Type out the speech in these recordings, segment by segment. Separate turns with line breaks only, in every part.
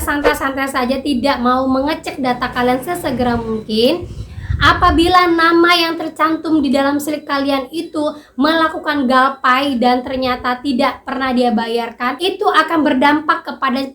santai-santai saja tidak mau mengecek data kalian sesegera mungkin, apabila nama yang tercantum di dalam slip kalian itu melakukan galpai dan ternyata tidak pernah dia bayarkan, itu akan berdampak kepada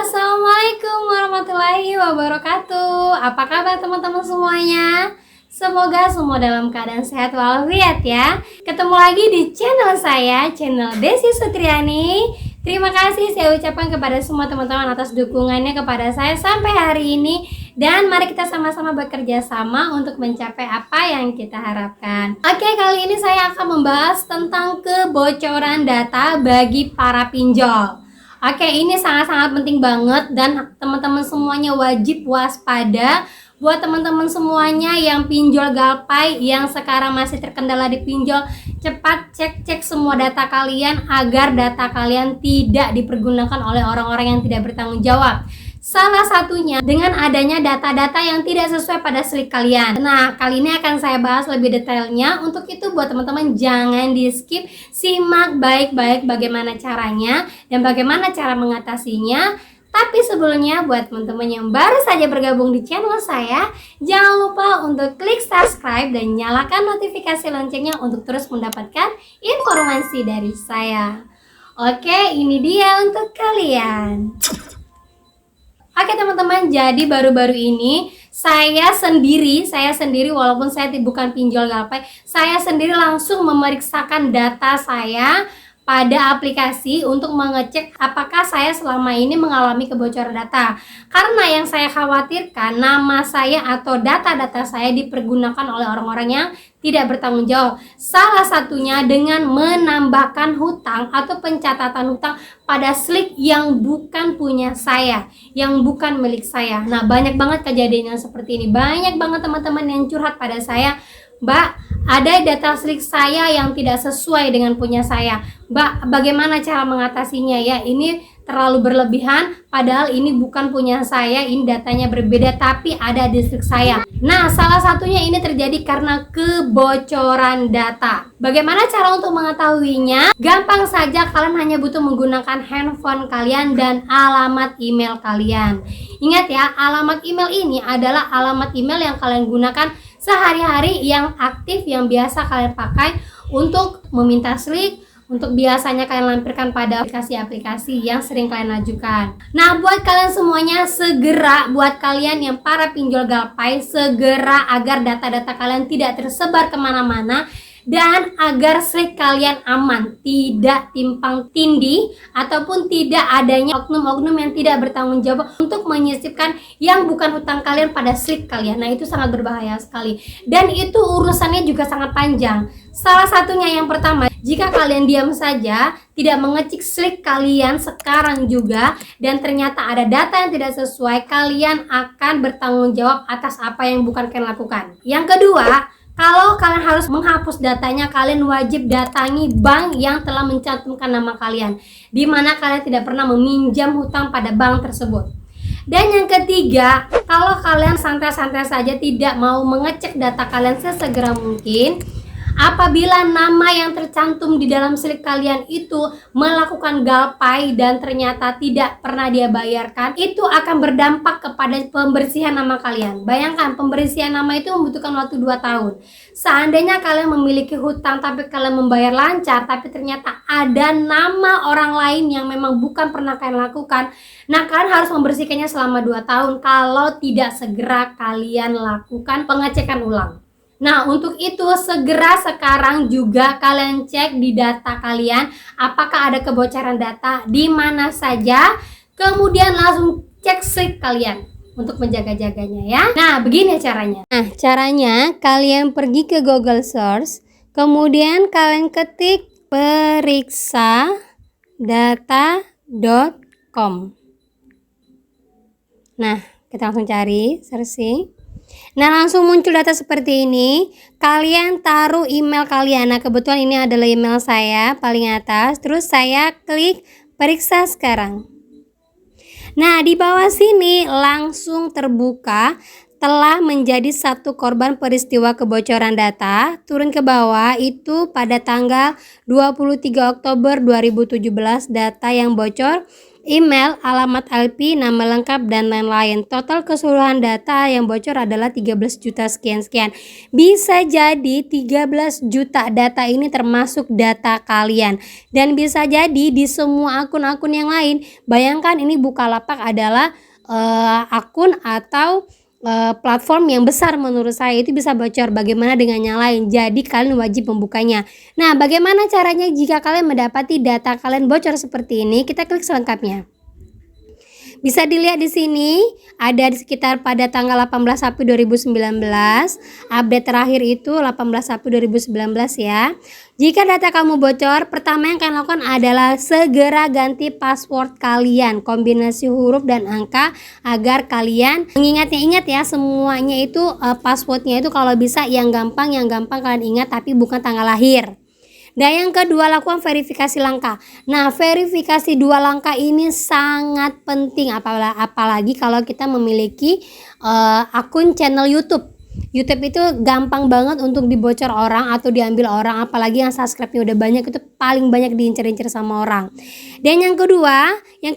Assalamualaikum warahmatullahi wabarakatuh. Apa kabar teman-teman semuanya? Semoga semua dalam keadaan sehat walafiat ya. Ketemu lagi di channel saya, channel Desi Sutriani. Terima kasih saya ucapkan kepada semua teman-teman atas dukungannya kepada saya sampai hari ini. Dan mari kita sama-sama bekerja sama untuk mencapai apa yang kita harapkan. Oke, kali ini saya akan membahas tentang kebocoran data bagi para pinjol. Oke, ini sangat-sangat penting banget dan teman-teman semuanya wajib waspada. Buat teman-teman semuanya yang pinjol galpai, yang sekarang masih terkendala di pinjol, cepat cek semua data kalian agar data kalian tidak dipergunakan oleh orang-orang yang tidak bertanggung jawab. Salah satunya dengan adanya data-data yang tidak sesuai pada slip kalian. Nah, kali ini akan saya bahas lebih detailnya. Untuk itu buat teman-teman jangan di skip, simak baik-baik bagaimana caranya dan bagaimana cara mengatasinya. Tapi sebelumnya buat teman-teman yang baru saja bergabung di channel saya, jangan lupa untuk klik subscribe dan nyalakan notifikasi loncengnya untuk terus mendapatkan informasi dari saya. Oke, ini dia untuk kalian. Oke teman-teman, jadi baru-baru ini saya sendiri walaupun saya bukan pinjol galpai, saya sendiri langsung memeriksakan data saya pada aplikasi untuk mengecek apakah saya selama ini mengalami kebocoran data. Karena yang saya khawatirkan nama saya atau data-data saya dipergunakan oleh orang-orang yang tidak bertanggung jawab. Salah satunya dengan menambahkan hutang atau pencatatan hutang pada slip yang bukan punya saya, yang bukan milik saya. Nah, banyak banget kejadian yang seperti ini. Banyak banget teman-teman yang curhat pada saya, Mbak, ada data slip saya yang tidak sesuai dengan punya saya. Mbak, bagaimana cara mengatasinya ya? Ini terlalu berlebihan, padahal ini bukan punya saya, ini datanya berbeda tapi ada di slip saya. Nah, salah satunya ini terjadi karena kebocoran data. Bagaimana cara untuk mengetahuinya? Gampang saja, kalian hanya butuh menggunakan handphone kalian dan alamat email kalian. Ingat ya, alamat email ini adalah alamat email yang kalian gunakan sehari-hari, yang aktif, yang biasa kalian pakai untuk meminta slip, untuk biasanya kalian lampirkan pada aplikasi-aplikasi yang sering kalian ajukan. Nah, buat kalian semuanya segera, buat kalian yang para pinjol galpai, segera agar data-data kalian tidak tersebar kemana-mana dan agar slip kalian aman, tidak timpang tindih ataupun tidak adanya oknum-oknum yang tidak bertanggung jawab untuk menyisipkan yang bukan hutang kalian pada slip kalian. Nah, itu sangat berbahaya sekali dan itu urusannya juga sangat panjang. Salah satunya yang pertama, jika kalian diam saja, tidak mengecek slip kalian sekarang juga dan ternyata ada data yang tidak sesuai, kalian akan bertanggung jawab atas apa yang bukan kalian lakukan. Yang kedua, kalau kalian harus menghapus datanya, kalian wajib datangi bank yang telah mencantumkan nama kalian, di mana kalian tidak pernah meminjam hutang pada bank tersebut. Dan yang ketiga, kalau kalian santai-santai saja tidak mau mengecek data kalian sesegera mungkin, apabila nama yang tercantum di dalam slip kalian itu melakukan galpai dan ternyata tidak pernah dia bayarkan, itu akan berdampak kepada pembersihan nama kalian. Bayangkan, pembersihan nama itu membutuhkan waktu 2 tahun. Seandainya kalian memiliki hutang tapi kalian membayar lancar, tapi ternyata ada nama orang lain yang memang bukan pernah kalian lakukan, nah kalian harus membersihkannya selama 2 tahun kalau tidak segera kalian lakukan pengecekan ulang. Nah, untuk itu segera sekarang juga kalian cek di data kalian apakah ada kebocoran data di mana saja, kemudian langsung cek slip kalian untuk menjaga-jaganya ya. Nah, begini caranya. Nah, caranya kalian pergi ke Google Search, kemudian kalian ketik periksadata.com. Nah, kita langsung cari, searching. Nah, langsung muncul data seperti ini. Kalian taruh email kalian. Nah, kebetulan ini adalah email saya paling atas. Terus saya klik periksa sekarang. Nah, di bawah sini langsung terbuka telah menjadi satu korban peristiwa kebocoran data. Turun ke bawah itu pada tanggal 23 Oktober 2017 data yang bocor, email, alamat IP, nama lengkap, dan lain-lain. Total keseluruhan data yang bocor adalah 13 juta sekian-sekian. Bisa jadi 13 juta data ini termasuk data kalian. Dan bisa jadi di semua akun-akun yang lain. Bayangkan ini Bukalapak adalah akun atau platform yang besar menurut saya, itu bisa bocor. Bagaimana dengan yang lain? Jadi kalian wajib membukanya. Nah, bagaimana caranya jika kalian mendapati data kalian bocor seperti ini? Kita klik selengkapnya. Bisa dilihat di sini ada di sekitar pada tanggal 18 April 2019. Update terakhir itu 18 April 2019 ya. Jika data kamu bocor, pertama yang kalian lakukan adalah segera ganti password kalian, kombinasi huruf dan angka agar kalian mengingatnya. Ingat ya, semuanya itu passwordnya itu kalau bisa yang gampang kalian ingat, tapi bukan tanggal lahir. Dan yang kedua, lakukan verifikasi langkah. Nah, verifikasi 2 langkah ini sangat penting, apalagi kalau kita memiliki akun channel YouTube. YouTube itu gampang banget untuk dibocor orang atau diambil orang, apalagi yang subscribe-nya udah banyak, itu paling banyak diincer-incer sama orang. Dan yang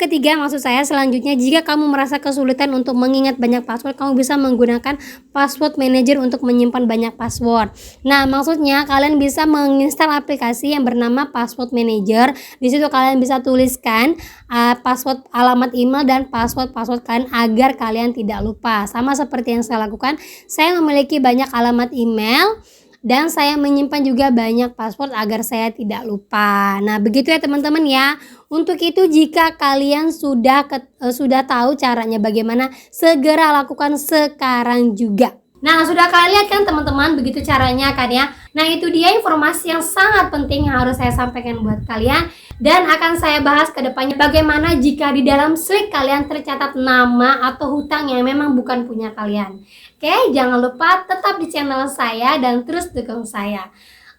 ketiga maksud saya selanjutnya, jika kamu merasa kesulitan untuk mengingat banyak password, kamu bisa menggunakan password manager untuk menyimpan banyak password. Nah, maksudnya kalian bisa menginstal aplikasi yang bernama password manager. Di situ kalian bisa tuliskan password, alamat email, dan password kalian agar kalian tidak lupa. Sama seperti yang saya lakukan, saya memiliki banyak alamat email dan saya menyimpan juga banyak password agar saya tidak lupa. Nah, begitu ya teman-teman ya. Untuk itu jika kalian sudah tahu caranya bagaimana, segera lakukan sekarang juga. Nah, sudah kalian lihat kan teman-teman, begitu caranya kan ya. Nah, itu dia informasi yang sangat penting yang harus saya sampaikan buat kalian. Dan akan saya bahas ke depannya bagaimana jika di dalam slip kalian tercatat nama atau hutang yang memang bukan punya kalian. Oke, jangan lupa tetap di channel saya dan terus dukung saya.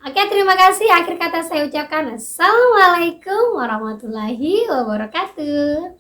Oke, terima kasih. Akhir kata saya ucapkan Assalamualaikum warahmatullahi wabarakatuh.